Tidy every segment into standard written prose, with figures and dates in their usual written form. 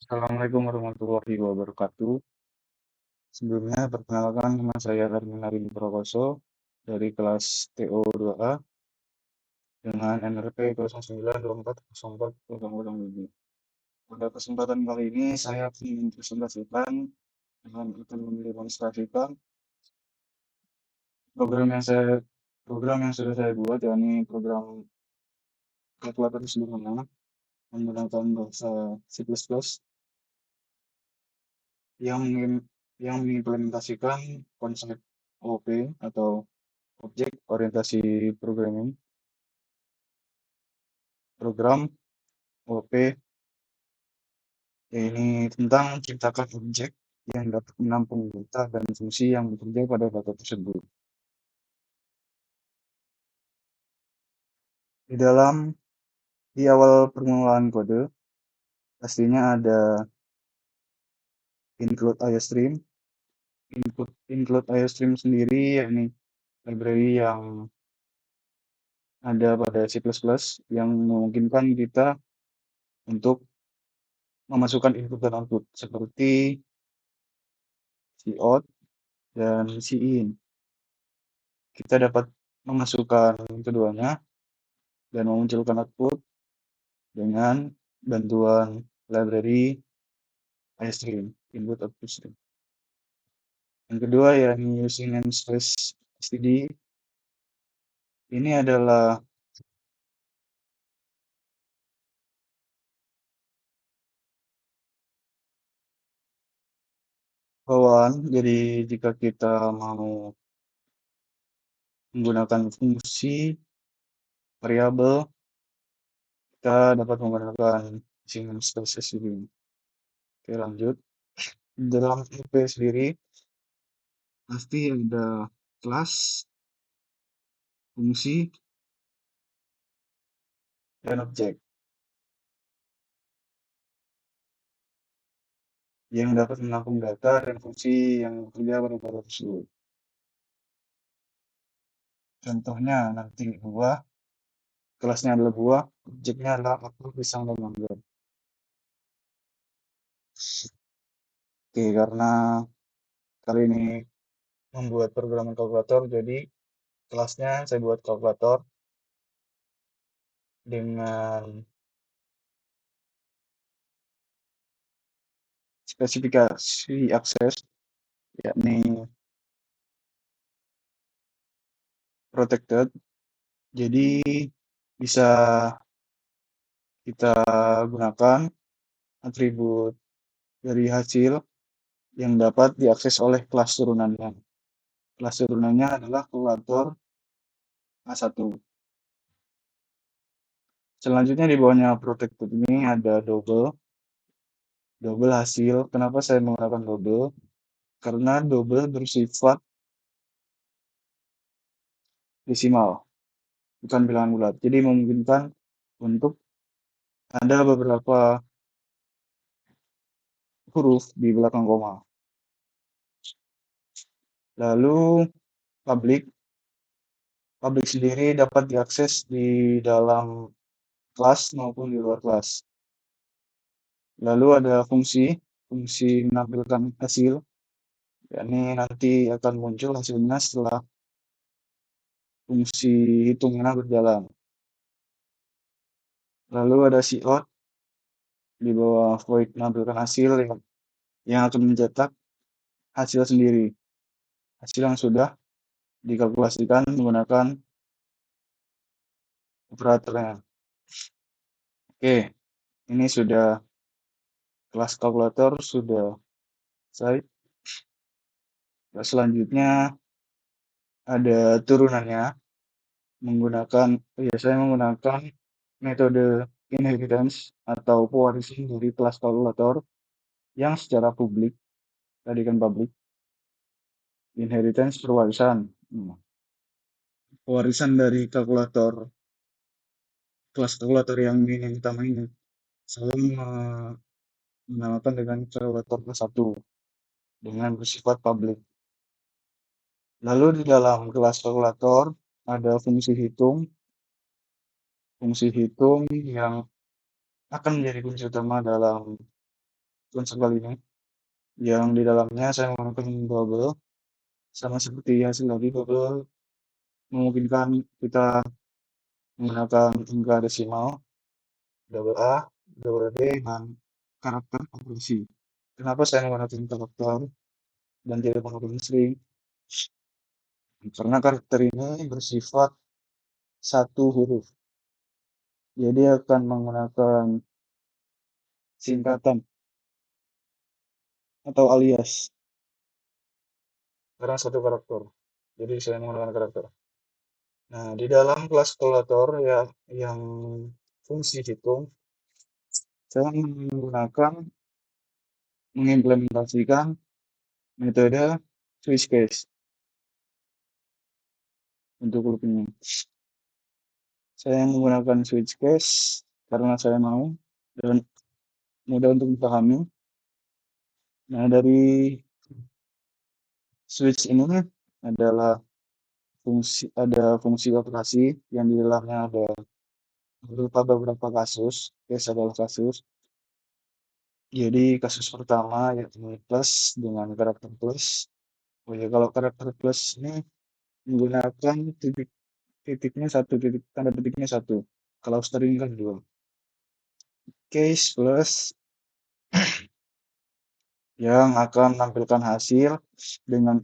Assalamualaikum warahmatullahi wabarakatuh. Sebelumnya perkenalkan nama saya Armin Harini Prakoso dari kelas TO 2A dengan NRP 09240400. Pada kesempatan kali ini saya akan mempresentasikan dengan akan mendemonstrasikan program yang saya program yang sudah saya buat, yakni program kalkulator sederhana menggunakan bahasa C++ yang yang mengimplementasikan konsep OP atau Objek Orientasi Programming. Program OP ini tentang menciptakan objek yang dapat menampung data dan fungsi yang bekerja pada data tersebut. Di awal permulaan kode, pastinya ada include IOStream. Include IOStream sendiri yakni library yang ada pada C++ yang memungkinkan kita untuk memasukkan input dan output seperti cout dan cin. Kita dapat memasukkan keduanya dan memunculkan output dengan bantuan library iStream, input output stream. Yang kedua yakni using namespace std. Ini adalah bawaan. Jadi jika kita mau menggunakan fungsi variabel, kita dapat menggunakan using namespace std. Oke, lanjut. Dalam IP sendiri pasti ada kelas, fungsi, dan objek yang dapat menampung data dan fungsi yang bekerja pada data tersebut. Contohnya nanti buah, kelasnya adalah buah, objeknya adalah apel, pisang, dan mangga. Oke, karena kali ini membuat program kalkulator, jadi kelasnya saya buat kalkulator dengan spesifikasi akses, yakni protected. Jadi bisa kita gunakan atribut dari hasil yang dapat diakses oleh kelas turunannya. Kelas turunannya adalah kalkulator A1. Selanjutnya di bawahnya protected ini ada double hasil. Kenapa saya menggunakan double? Karena double bersifat desimal, bukan bilangan bulat. Jadi memungkinkan untuk ada beberapa huruf di belakang koma. Lalu public sendiri dapat diakses di dalam kelas maupun di luar kelas. Lalu ada fungsi menampilkan hasil, yakni nanti akan muncul hasilnya setelah fungsi hitungnya berjalan. Lalu ada cout di bawah void menampilkan hasil yang akan mencetak hasil sendiri, hasil yang sudah dikalkulasikan menggunakan operatornya. Oke, ini sudah kelas kalkulator sudah selesai. Selanjutnya ada turunannya saya menggunakan metode inheritance atau pewarisan dari kelas kalkulator yang secara publik, tadi kan publik, inheritance pewarisan. Pewarisan dari kelas kalkulator yang ini utama ini, saya menamakan dengan kalkulator ke-1 dengan bersifat publik. Lalu di dalam kelas kalkulator ada fungsi hitung yang akan menjadi kunci utama dalam konsep kali ini, yang di dalamnya saya menggunakan bubble, sama seperti hasil tadi, bubble memungkinkan kita menggunakan angka desimal, double A, double D, dan karakter operasi. Kenapa saya menggunakan karakter dan tidak menggunakan string? Karena karakter ini bersifat satu huruf. Jadi akan menggunakan singkatan atau alias karena satu karakter. Jadi saya menggunakan karakter. Nah, di dalam kelas kalkulator ya yang fungsi hitung, saya mengimplementasikan metode switch case untuk loopingnya. Saya menggunakan switch case karena saya mau dan mudah untuk dipahami. Nah, dari switch ini adalah fungsi operasi yang di dalamnya ada beberapa kasus. Case adalah kasus. Jadi kasus pertama yaitu plus dengan karakter plus. Oh ya, kalau karakter plus ini menggunakan titiknya satu, titik tanda titiknya satu. Kalau string kan dua. Case plus yang akan menampilkan hasil dengan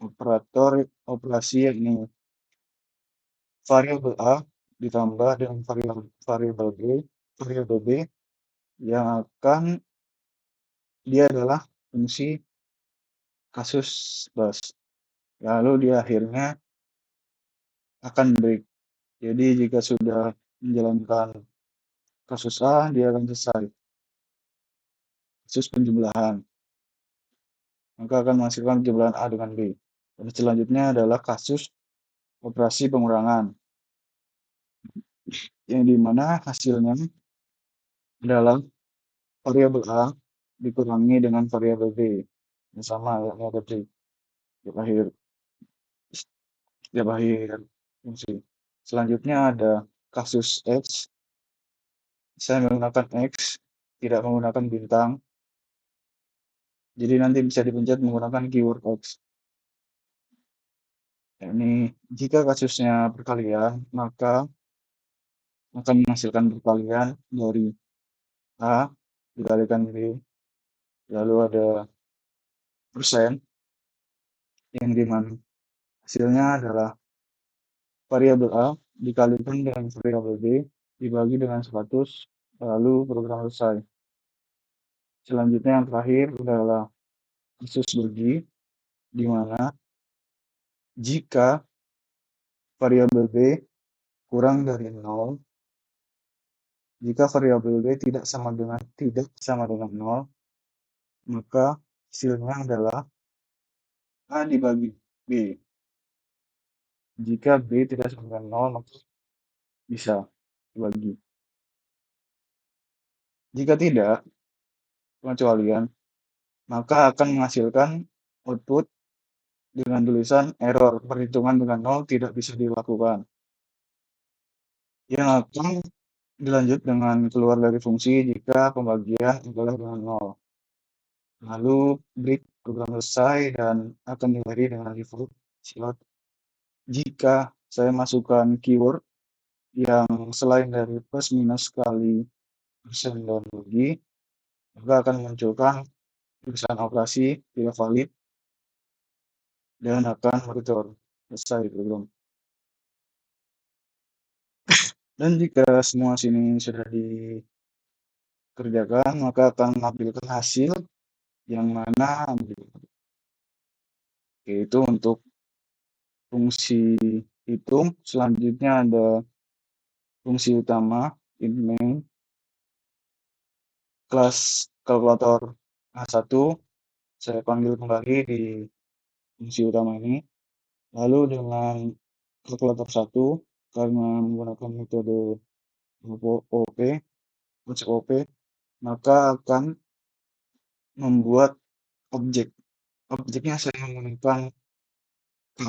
operator operasi yakni variabel A ditambah dengan variabel B yang akan dia adalah fungsi kasus bus. Lalu di akhirnya akan break. Jadi jika sudah menjalankan kasus A, dia akan selesai kasus penjumlahan. Maka akan menghasilkan penjumlahan A dengan B. Dan selanjutnya adalah kasus operasi pengurangan. Yang dimana hasilnya adalah variabel A dikurangi dengan variabel B. Yang sama, yakni ada break. Di akhir fungsi. Selanjutnya ada kasus X. Saya menggunakan X, tidak menggunakan bintang. Jadi nanti bisa dipencet menggunakan keyword X. Ini jika kasusnya perkalian, maka akan menghasilkan perkalian dari A dikalikan B. Lalu ada persen, yang dimana hasilnya adalah variabel A dikalikan dengan variabel B dibagi dengan 100, lalu program selesai. Selanjutnya yang terakhir adalah kasus bagi, di mana jika variabel B kurang dari 0, jika variabel B tidak sama dengan 0, maka hasilnya adalah A dibagi B. Jika B tidak sama dengan 0, maka bisa dibagi. Jika tidak, pengecualian, maka akan menghasilkan output dengan tulisan error, perhitungan dengan 0 tidak bisa dilakukan. Yang akan dilanjut dengan keluar dari fungsi jika pembagian adalah dengan 0. Lalu break program selesai dan akan diakhiri dengan default slot. Jika saya masukkan keyword yang selain dari plus minus kali persen dan bagi, maka akan munculkan tulisan operasi tidak valid dan akan return selesai program. Dan jika semua sini sudah dikerjakan, maka akan menampilkan hasil yang mana yaitu untuk fungsi hitung. Selanjutnya ada fungsi utama in main kelas kalkulator A1 saya panggil kembali di fungsi utama ini. Lalu dengan kalkulator 1 karena menggunakan metode OP, konsep OP, maka akan membuat objek. Objeknya saya menggunakan K.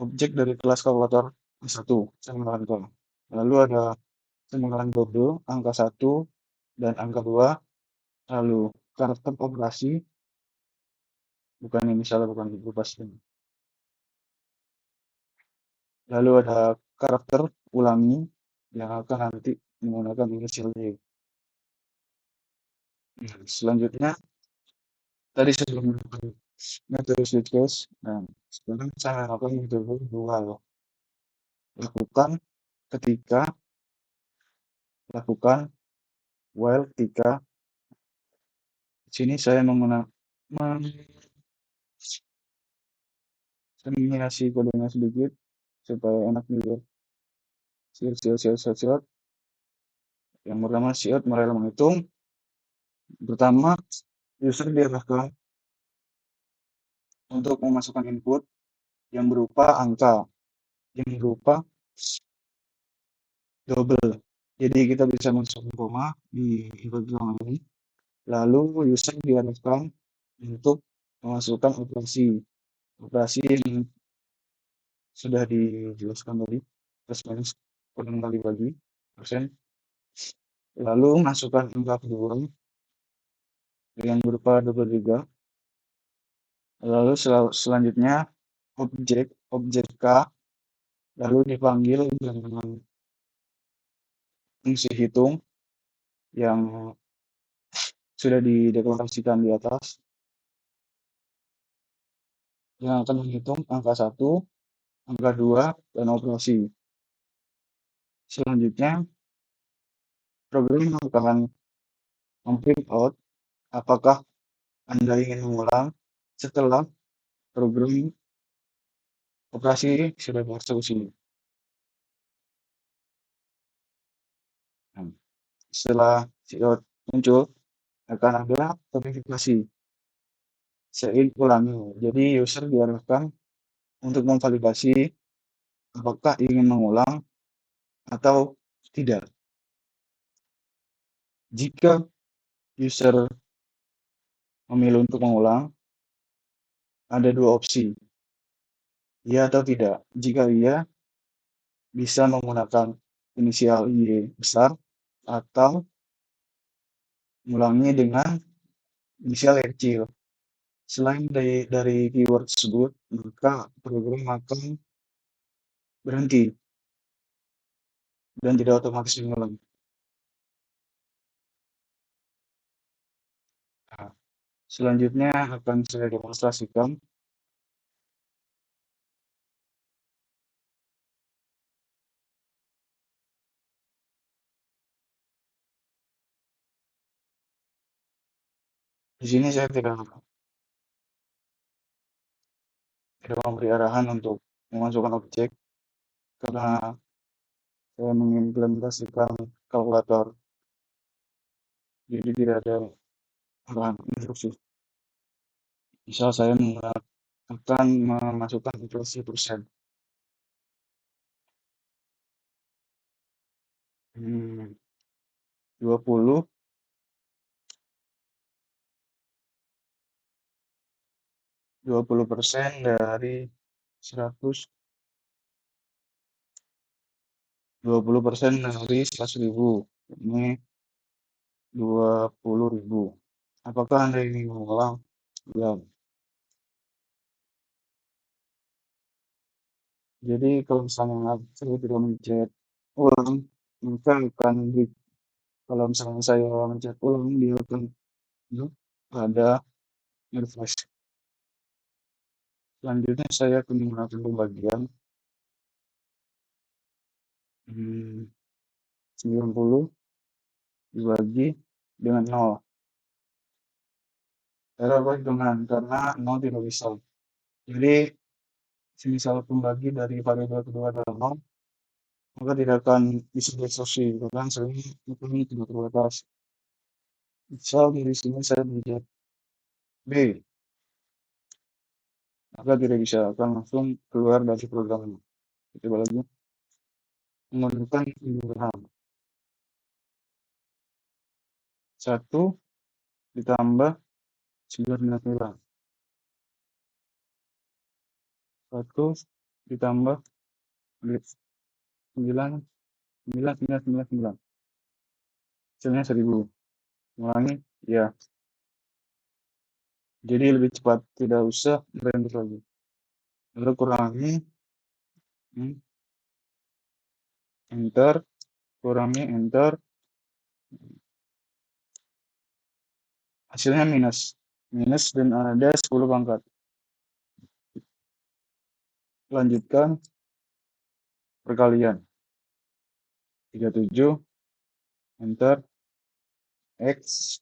Objek dari kelas kalkulator A1 saya menggunakan K. Lalu ada saya menggunakan double angka 1 dan angka 2, lalu karakter operasi, bukan ini salah, bukan itu pasti. Lalu ada karakter ulangi yang akan nanti menggunakan inisial Y. Nah, selanjutnya, tadi sebelum melakukan metode switch case, nah sekarang saya lakukan metode dual. Lakukan ketika, lakukan while ketika. Sini saya menggunakan mengiminasi kodenya sedikit supaya enak dilihat. Siap. Yang pertama siap mereka menghitung. Pertama, user diarahkan untuk memasukkan input yang berupa angka, yang berupa double. Jadi kita bisa masukkan koma di input ini. Lalu user diarahkan untuk memasukkan operasi yang sudah dijelaskan tadi, plus minus kurang kali bagi persen. Lalu masukkan angka kedua yang berupa double juga. Lalu selanjutnya objek K lalu dipanggil dengan fungsi hitung yang sudah dideklarasikan di atas, yang akan menghitung angka 1, angka 2, dan operasi. Selanjutnya, program akan print out apakah Anda ingin mengulang setelah program operasi sudah bereksekusi. Nah, setelah cout muncul, akan ada verifikasi. Saya ulangi. Jadi user diarahkan untuk memvalidasi apakah ingin mengulang atau tidak. Jika user memilih untuk mengulang, ada dua opsi, iya atau tidak. Jika iya, bisa menggunakan inisial Y besar atau mengulangi dengan inisial Y kecil. Selain dari keyword tersebut, maka program akan berhenti dan tidak otomatis mengulang. Nah, selanjutnya akan saya demonstrasikan. Di sini saya tidak memberi arahan untuk memasukkan objek karena saya mengimplementasikan kalkulator, jadi tidak ada arahan instruksi. Misal saya akan memasukkan inflasi persen. 20 20% dari 100, 20% dari 100.000, ini 20.000. Apakah Anda ingin mengulang? Ya. Jadi kalau misalnya saya tidak mencet ulang, maka akan kalau misalnya saya mencet ulang, dia akan ada refresh. Selanjutnya saya akan menggunakan pembagian 90 dibagi dengan 0. Saya bagi dengan karena 0 tidak bisa. Jadi semisal pembagi dari variabel kedua adalah 0, maka tidak akan bisa dieksekusi karena sebenarnya ini tidak terbatas. Misal dari sini saya mencet B, maka tidak bisa, akan langsung keluar dari program ini. Coba lagi menggunakan pemilihan 1 ditambah 99, 1 ditambah 9, 9, 9, 9, 9, hasilnya 1000. Ulangi, ya. Jadi lebih cepat, tidak usah berhenti lagi. Lalu kurangi, hmm, enter, kurangi, enter, hasilnya minus. Minus dan ada 10 pangkat. Lanjutkan perkalian. 37, enter, X,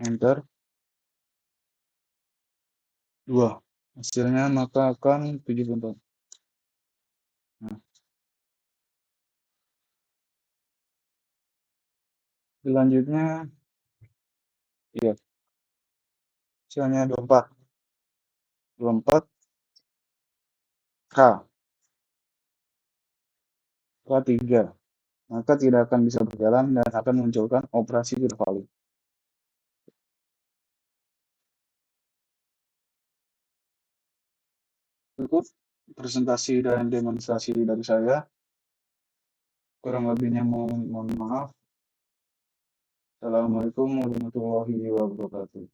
enter, 2. Hasilnya maka akan 74. Nah, selanjutnya, iya, hasilnya 24. 24, K, K3. Maka tidak akan bisa berjalan dan akan munculkan operasi tidak valid. Cukup presentasi dan demonstrasi dari saya. Kurang lebihnya mohon maaf. Assalamualaikum warahmatullahi wabarakatuh.